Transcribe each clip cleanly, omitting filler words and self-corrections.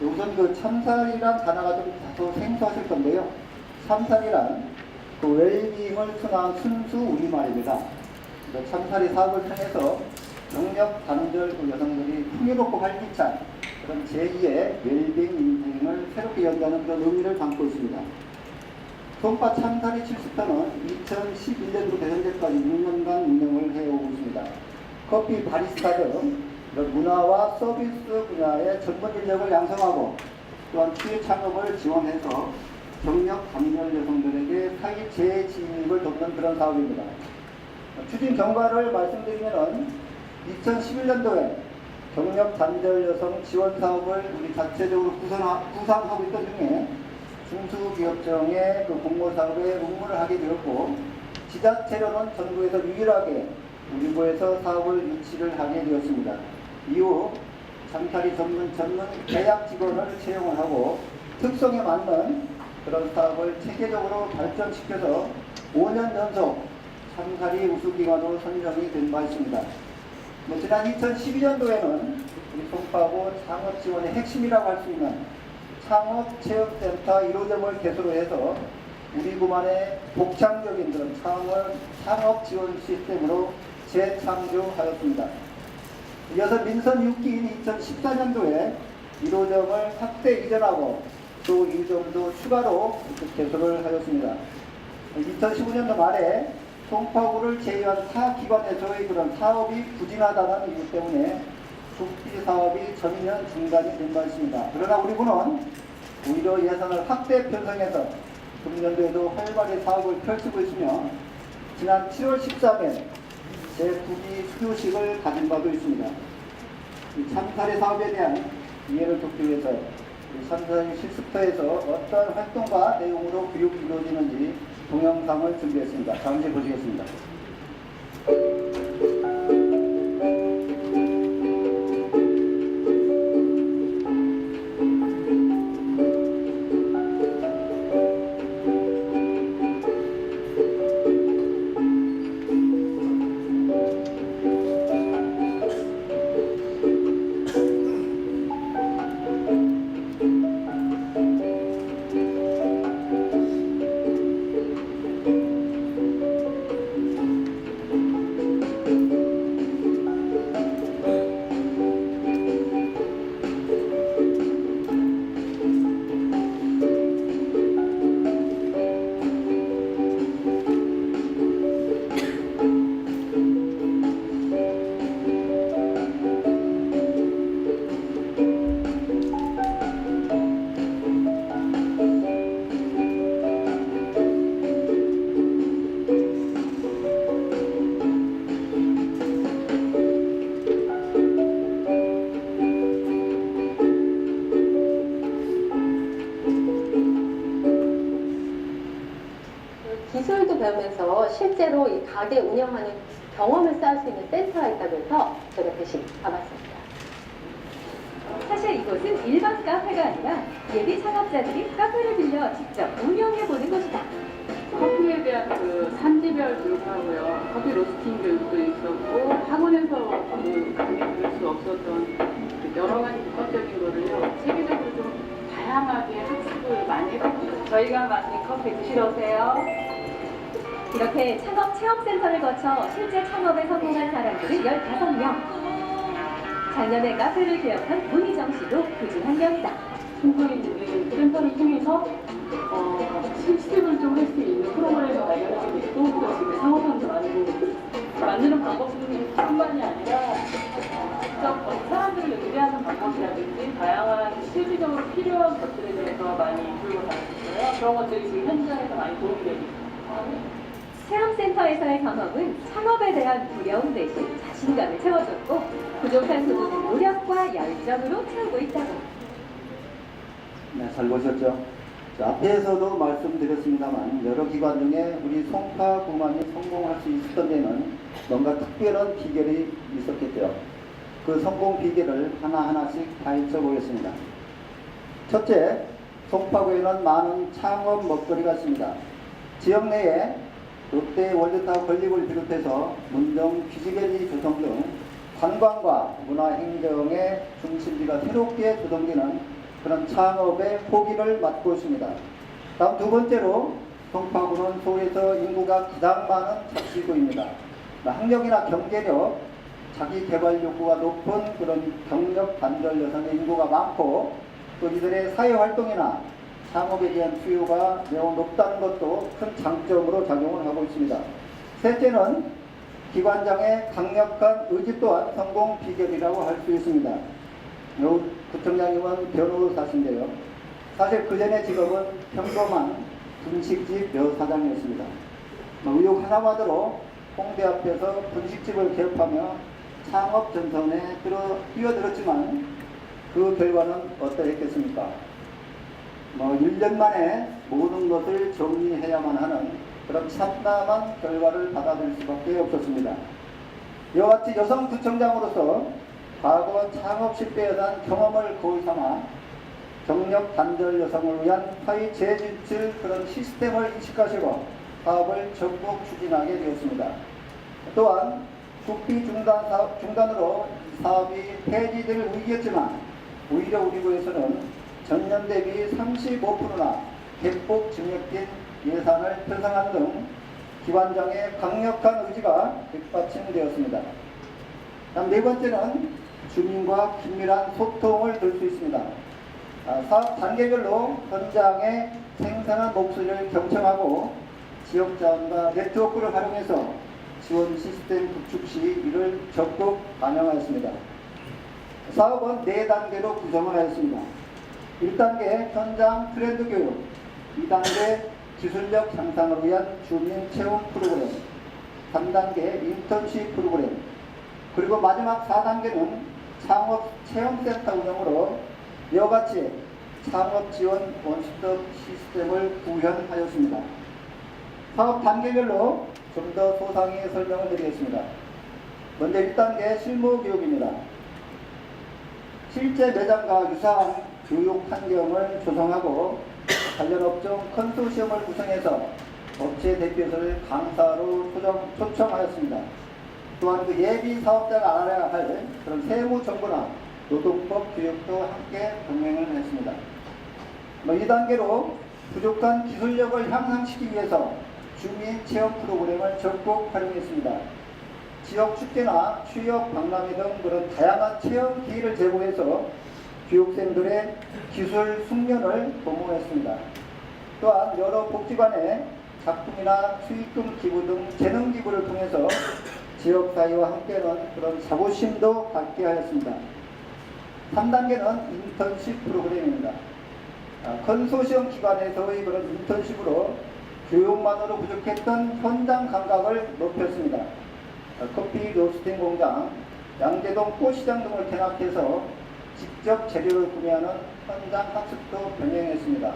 우선 그 참살이란 단어가 좀 다소 생소하실 건데요. 참살이란 그 웰빙을 순한 순수 우리말입니다. 참살이 사업을 통해서 경력 단절 여성들이 풍요롭고 활기찬 그런 제2의 웰빙 인생을 새롭게 연구하는 그런 의미를 담고 있습니다. 송파 참살이 70터는 2011년부터 현재까지 6년간 운영을 해오고 있습니다. 커피 바리스타 등 이런 문화와 서비스 분야의 전문 인력을 양성하고 또한 취업 창업을 지원해서 경력 단절 여성들에게 사기 재진입을 돕는 그런 사업입니다. 추진 경과를 말씀드리면은 2011년도에 경력 단절 여성 지원 사업을 우리 자체적으로 구상하고 있던 중에 중소기업청의 그 공모 사업에 응모를 하게 되었고, 지자체로는 전국에서 유일하게 우리 부에서 사업을 유치를 하게 되었습니다. 이후 참살이 전문 계약 직원을 채용을 하고 특성에 맞는 그런 사업을 체계적으로 발전시켜서 5년 연속 참살이 우수기관으로 선정이 된 바 있습니다. 지난 2012년도에는 우리 송파구 창업지원의 핵심이라고 할 수 있는 창업체험센터 1호점을 개소로 해서 우리 구만의 독창적인 그런 창업지원 시스템으로 재창조하였습니다. 이어서 민선 6기인 2014년도에 1호점을 확대 이전하고 또 2점도 추가로 개소를 하였습니다. 2015년도 말에 송파구를 제외한 타 기관에서의 그런 사업이 부진하다는 이유 때문에 국비 사업이 전면 중단이 된 바 있습니다. 그러나 우리 구는 오히려 예산을 확대 편성해서 금년도에도 활발히 사업을 펼치고 있으며 지난 7월 13일 제9기 수료식을 가진 바도 있습니다. 이 참살의 사업에 대한 이해를 돕기 위해서 참살 실습터에서 어떤 활동과 내용으로 교육이 이루어지는지 동영상을 준비했습니다. 잠시 보시겠습니다. 기술도 배우면서 실제로 이 가게 운영하는 경험을 쌓을 수 있는 센터가 있다고 해서 제가 대신 가봤습니다. 사실 이곳은 일반 카페가 아니라 예비 창업자들이 카페를 빌려 직접 운영해보는 곳이다. 커피에 대한 그 산지별 교육하고요. 커피 로스팅 교육도 있었고 학원에서 배울 수 없었던 그 여러 가지 복합적인 거를요. 세계적으로 좀 다양하게 학습을 많이 해봤어요. 저희가 만든 커피 드시러 오세요. 이렇게 창업 체험센터를 거쳐 실제 창업에 성공한 사람들은 15명. 작년에 카페를 개업한 문희정 씨도 그중 한 명이다. 한국인들이 센터를 통해서 실습을 좀 할 수 있는 프로그램을 마련하게 됐고 또 지금 상업화도 만드는 방법뿐만이 아니라 직접 사람들을 응대하는 방법이라든지 다양한 실질적으로 필요한 것들에 대해서 많이 교육을 받았어요. 그런 것들이 지금 현장에서 많이 도움이 되고 있습니다. 체험센터에서의 경험은 창업에 대한 두려움 대신 자신감을 채워줬고 부족한 부분은 노력과 열정으로 채우고 있다고. 네, 잘 보셨죠? 앞에서도 말씀드렸습니다만 여러 기관 중에 우리 송파구만이 성공할 수 있었던 데는 뭔가 특별한 비결이 있었겠죠. 그 성공 비결을 하나하나씩 파헤쳐 보겠습니다. 첫째, 송파구에는 많은 창업 먹거리가 있습니다. 지역 내에 롯데 월드타워 건립을 비롯해서 문정, 퀴즈밸리 조성 등 관광과 문화행정의 중심지가 새롭게 조성되는 그런 창업의 포기를 맞고 있습니다. 다음 두 번째로 송파구는 서울에서 인구가 가장 많은 착지구입니다. 학력이나 경제력, 자기 개발 욕구가 높은 그런 경력 단절 여성의 인구가 많고 또 이들의 사회 활동이나 창업에 대한 수요가 매우 높다는 것도 큰 장점으로 작용을 하고 있습니다. 셋째는 기관장의 강력한 의지 또한 성공 비결이라고 할 수 있습니다. 구청장님은 변호사신데요. 사실 그전의 직업은 평범한 분식집 여사장이었습니다. 의욕 하나만으로 홍대 앞에서 분식집을 개업하며 창업 전선에 뛰어들었지만 그 결과는 어떠했겠습니까? 1년 만에 모든 것을 정리해야만 하는 그런 참담한 결과를 받아들일 수밖에 없었습니다. 이와 같이 여성구청장으로서 과거 창업 실패에 대한 경험을 거울 삼아 경력 단절 여성을 위한 사회 재진출 그런 시스템을 인식하시고 사업을 적극 추진하게 되었습니다. 또한 국비 중단으로 사업이 폐지될 위기였지만 오히려 우리 구에서는 전년 대비 35%나 대폭 증액된 예산을 편성한 등 기관장의 강력한 의지가 뒷받침되었습니다. 다음 네 번째는 주민과 긴밀한 소통을 들 수 있습니다. 사업 단계별로 현장의 생산한 목소리를 경청하고 지역 자원과 네트워크를 활용해서 지원 시스템 구축 시 이를 적극 반영하였습니다. 사업은 4단계로 구성을 하였습니다. 1단계 현장 트렌드 교육, 2단계 기술력 향상을 위한 주민 체험 프로그램, 3단계 인턴십 프로그램, 그리고 마지막 4단계는 창업 체험센터 운영으로 이와 같이 창업 지원 원스톱 시스템을 구현하였습니다. 사업 단계별로 좀 더 소상히 설명을 드리겠습니다. 먼저 1단계 실무 교육입니다. 실제 매장과 유사한 교육 환경을 조성하고 관련 업종 컨소시엄을 구성해서 업체 대표를 강사로 초청하였습니다. 또한 그 예비 사업자가 알아야 할 그런 세무 정보나 노동법 교육도 함께 병행을 했습니다. 2단계로 부족한 기술력을 향상시키기 위해서 주민 체험 프로그램을 적극 활용했습니다. 지역 축제나 취업 박람회 등 그런 다양한 체험 기회를 제공해서 교육생들의 기술 숙련을 도모했습니다. 또한 여러 복지관에 작품이나 수익금 기부 등 재능 기부를 통해서 지역사회와 함께하는 그런 자부심도 갖게 하였습니다. 3단계는 인턴십 프로그램입니다. 컨소시엄 기관에서의 그런 인턴십으로 교육만으로 부족했던 현장 감각을 높였습니다. 커피 로스팅 공장, 양재동 꽃시장 등을 견합해서 직접 재료를 구매하는 현장 학습도 병행했습니다.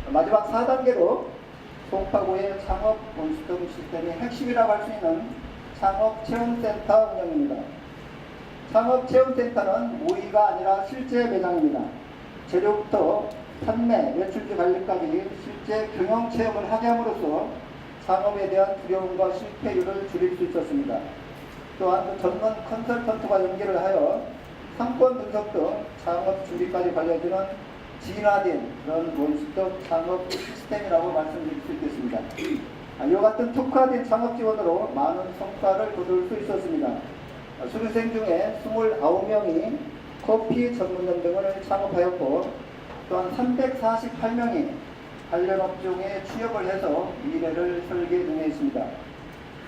마지막 4단계로 송파구의 창업 원스톱 시스템의 핵심이라고 할 수 있는 창업체험센터 운영입니다. 창업체험센터는 모의가 아니라 실제 매장입니다. 재료부터 판매, 매출주 관리까지 실제 경영 체험을 하게 함으로써 창업에 대한 두려움과 실패율을 줄일 수 있었습니다. 또한 전문 컨설턴트와 연계를 하여 상권 분석 등 창업 준비까지 관리해주는 진화된 그런 원스톱 창업 시스템이라고 말씀드릴 수 있겠습니다. 이와 같은 특화된 창업 지원으로 많은 성과를 거둘 수 있었습니다. 수료생 중에 29명이 커피 전문점 등을 창업하였고 또한 348명이 관련 업종에 취업을 해서 미래를 설계 능했습니다.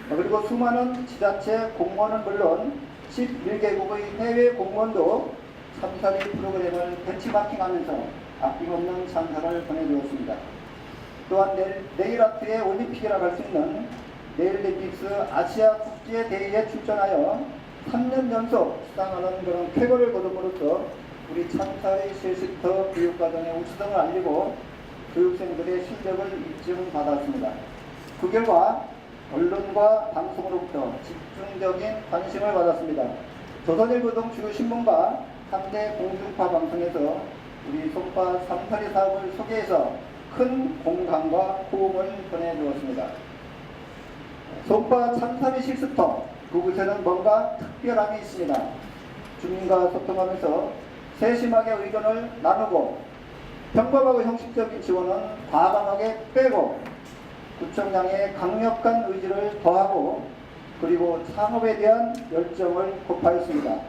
그리고 수많은 지자체 공무원은 물론 11개국의 해외 공무원도 참사리 프로그램을 배치마킹하면서 아낌없는 찬사를 보내주었습니다. 또한 네일아트의 올림픽이라고 할 수 있는 네일리픽스 아시아 국제대회에 출전하여 3년 연속 수상하는 그런 쾌거를 거둠으로써 우리 참사리 실시터 교육과정의 우수성을 알리고 교육생들의 실력을 인증받았습니다. 그 결과 언론과 방송으로부터 집중적인 관심을 받았습니다. 조선일보 등 주요 신문과 3대 공중파 방송에서 우리 송파 참사리 사업을 소개해서 큰 공감과 호응을 보내주었습니다. 송파 참사리 실스터 그곳에는 뭔가 특별함이 있습니다. 주민과 소통하면서 세심하게 의견을 나누고 평범하고 형식적인 지원은 과감하게 빼고 구청장의 강력한 의지를 더하고 그리고 창업에 대한 열정을 고파했습니다.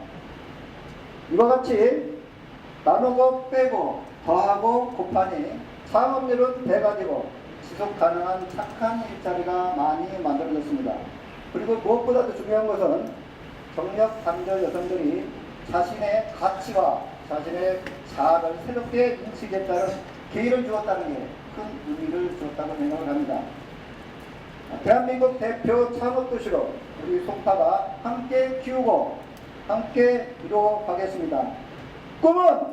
이와 같이 나누고 빼고 더하고 곱하니 창업률은 배가 되고 지속 가능한 착한 일자리가 많이 만들어졌습니다. 그리고 무엇보다도 중요한 것은 정력 단절 여성들이 자신의 가치와 자신의 자아를 새롭게 인식했다는 기회를 주었다는 게 큰 의미를 주었다고 생각을 합니다. 대한민국 대표 창업도시로 우리 송파가 함께 키우고 함께 이루어가겠습니다. 꿈은